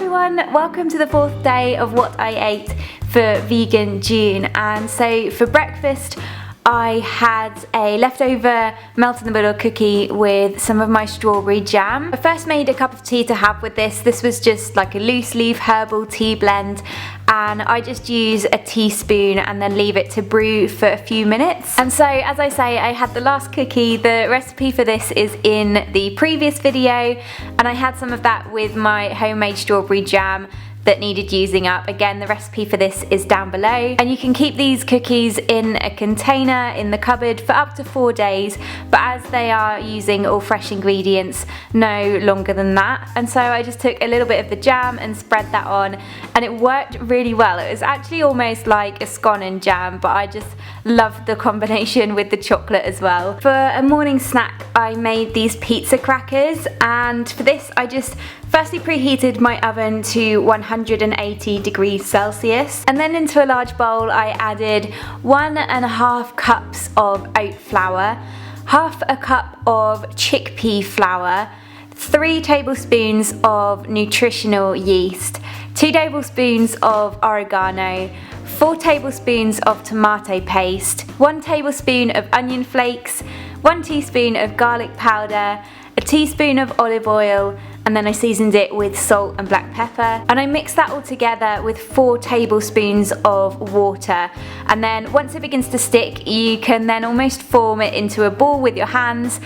everyone, welcome to the 4th day of what I ate for vegan June. And so for breakfast I had a leftover melt-in-the-middle cookie with some of my strawberry jam. I first made a cup of tea to have with this. This was just like a loose leaf herbal tea blend, and I just use a teaspoon and then leave it to brew for a few minutes. And so, as I say, I had the last cookie. The recipe for this is in the previous video, and I had some of that with my homemade strawberry jam that needed using up. Again, the recipe for this is down below, and you can keep these cookies in a container in the cupboard for up to 4 days, but as they are using all fresh ingredients, no longer than that. And so I just took a little bit of the jam and spread that on, and it worked really well. It was actually almost like a scone and jam, but I just loved the combination with the chocolate as well. For a morning snack I made these pizza crackers, and for this I just firstly preheated my oven to 180 degrees Celsius, and then into a large bowl I added 1.5 cups of oat flour, half a cup of chickpea flour, 3 tablespoons of nutritional yeast, 2 tablespoons of oregano, 4 tablespoons of tomato paste, 1 tablespoon of onion flakes, 1 teaspoon of garlic powder, a teaspoon of olive oil, and then I seasoned it with salt and black pepper, and I mixed that all together with 4 tablespoons of water. And then once it begins to stick, you can then almost form it into a ball with your hands,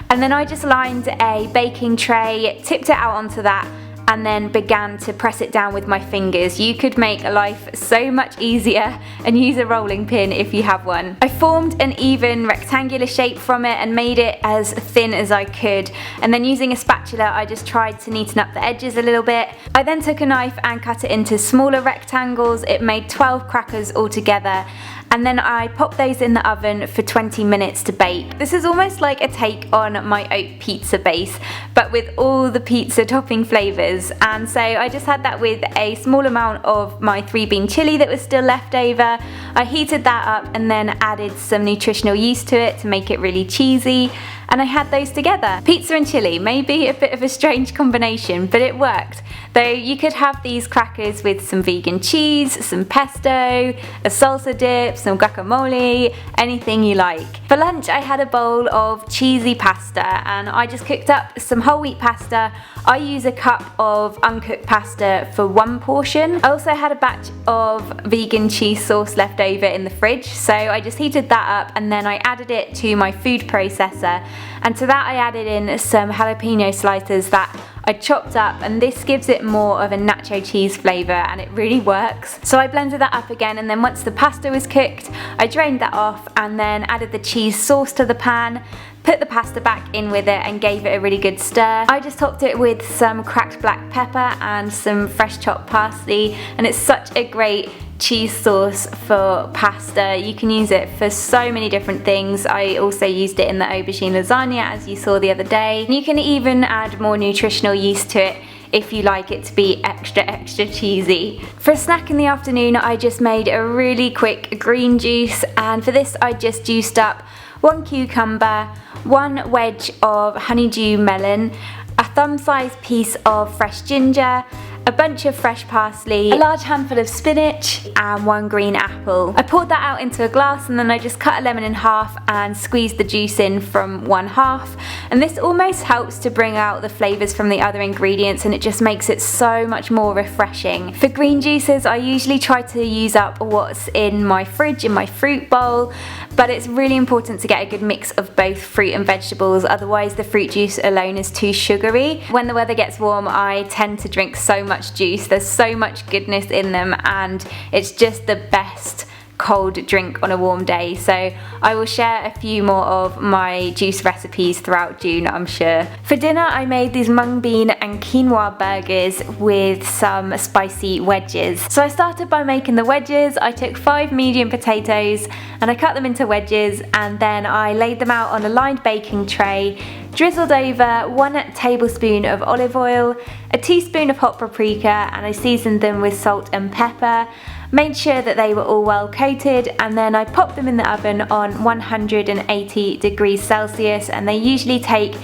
and then I just lined a baking tray, tipped it out onto that, and then began to press it down with my fingers. You could make life so much easier and use a rolling pin if you have one. I formed an even rectangular shape from it and made it as thin as I could, and then using a spatula I just tried to neaten up the edges a little bit. I then took a knife and cut it into smaller rectangles. It made 12 crackers altogether, and then I popped those in the oven for 20 minutes to bake. This is almost like a take on my oat pizza base, but with all the pizza topping flavours. And so I just had that with a small amount of my 3-bean chili that was still left over. I heated that up and then added some nutritional yeast to it to make it really cheesy, and I had those together. Pizza and chili, maybe a bit of a strange combination, but it worked. Though you could have these crackers with some vegan cheese, some pesto, a salsa dip, some guacamole, anything you like. For lunch I had a bowl of cheesy pasta, and I just cooked up some whole wheat pasta. I use a cup of uncooked pasta for 1 portion. I also had a batch of vegan cheese sauce left over in the fridge, so I just heated that up and then I added it to my food processor, and to that I added in some jalapeno slices that I chopped up, and this gives it more of a nacho cheese flavour, and it really works. So I blended that up again, and then once the pasta was cooked I drained that off and then added the cheese sauce to the pan, put the pasta back in with it and gave it a really good stir. I just topped it with some cracked black pepper and some fresh chopped parsley, and it's such a great cheese sauce for pasta. You can use it for so many different things. I also used it in the aubergine lasagna, as you saw the other day. You can even add more nutritional yeast to it if you like it to be extra cheesy. For a snack in the afternoon I just made a really quick green juice, and for this I just juiced up 1 cucumber, 1 wedge of honeydew melon, a thumb-sized piece of fresh ginger, a bunch of fresh parsley, a large handful of spinach, and 1 green apple. I poured that out into a glass, and then I just cut a lemon in half and squeezed the juice in from 1/2, and this almost helps to bring out the flavours from the other ingredients, and it just makes it so much more refreshing. For green juices I usually try to use up what's in my fridge, in my fruit bowl, but it's really important to get a good mix of both fruit and vegetables, otherwise the fruit juice alone is too sugary. When the weather gets warm I tend to drink so much juice. There's so much goodness in them, and it's just the best cold drink on a warm day. So I will share a few more of my juice recipes throughout June, I'm sure. For dinner I made these mung bean and quinoa burgers with some spicy wedges. So I started by making the wedges. I took 5 medium potatoes and I cut them into wedges, and then I laid them out on a lined baking tray, drizzled over 1 tablespoon of olive oil, a teaspoon of hot paprika, and I seasoned them with salt and pepper. Made sure that they were all well coated, and then I popped them in the oven on 180 degrees Celsius, and they usually take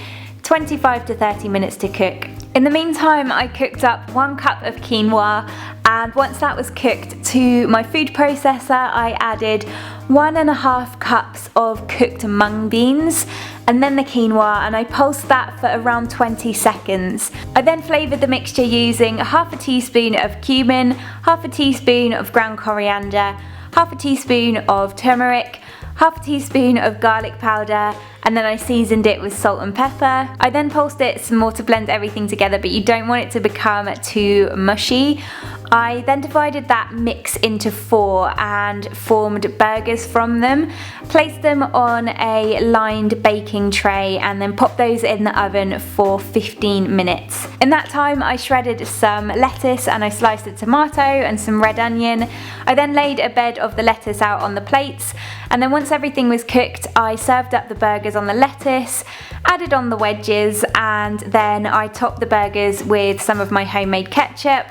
25 to 30 minutes to cook. In the meantime, I cooked up 1 cup of quinoa, and once that was cooked, to my food processor I added 1.5 cups of cooked mung beans and then the quinoa, and I pulsed that for around 20 seconds. I then flavoured the mixture using half a teaspoon of cumin, half a teaspoon of ground coriander, half a teaspoon of turmeric, half a teaspoon of garlic powder, and then I seasoned it with salt and pepper. I then pulsed it some more to blend everything together, but you don't want it to become too mushy. I then divided that mix into 4 and formed burgers from them, placed them on a lined baking tray, and then popped those in the oven for 15 minutes. In that time I shredded some lettuce and I sliced a tomato and some red onion. I then laid a bed of the lettuce out on the plates, and then once everything was cooked I served up the burgers on the lettuce, added on the wedges, and then I topped the burgers with some of my homemade ketchup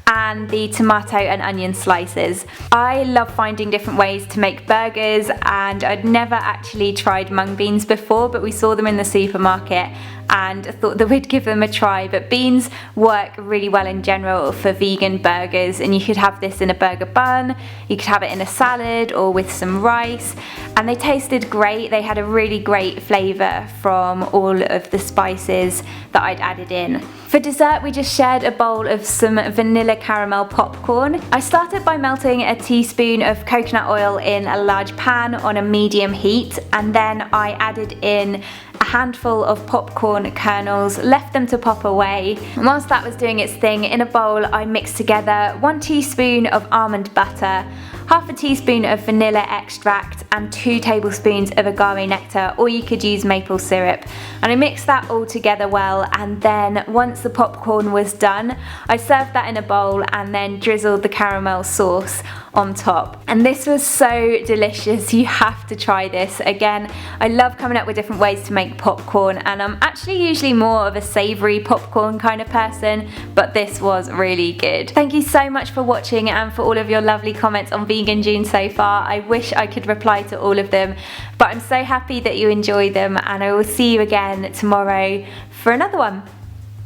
and the tomato and onion slices. I love finding different ways to make burgers, and I'd never actually tried mung beans before, but we saw them in the supermarket and thought that we'd give them a try. But beans work really well in general for vegan burgers, and you could have this in a burger bun, you could have it in a salad or with some rice, and they tasted great. They had a really great flavour from all of the spices that I'd added in. For dessert we just shared a bowl of some vanilla caramel popcorn. I started by melting a teaspoon of coconut oil in a large pan on a medium heat, and then I added in a handful of popcorn kernels, left them to pop away. And whilst that was doing its thing, in a bowl I mixed together 1 teaspoon of almond butter, half a teaspoon of vanilla extract, and 2 tablespoons of agave nectar, or you could use maple syrup. And I mixed that all together well, and then once the popcorn was done I served that in a bowl and then drizzled the caramel sauce on top. And this was so delicious. You have to try this. Again, I love coming up with different ways to make popcorn, and I'm actually usually more of a savoury popcorn kind of person, but this was really good. Thank you so much for watching and for all of your lovely comments on Vegan June so far. I wish I could reply to all of them, but I'm so happy that you enjoy them, and I will see you again tomorrow for another one.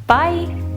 Bye!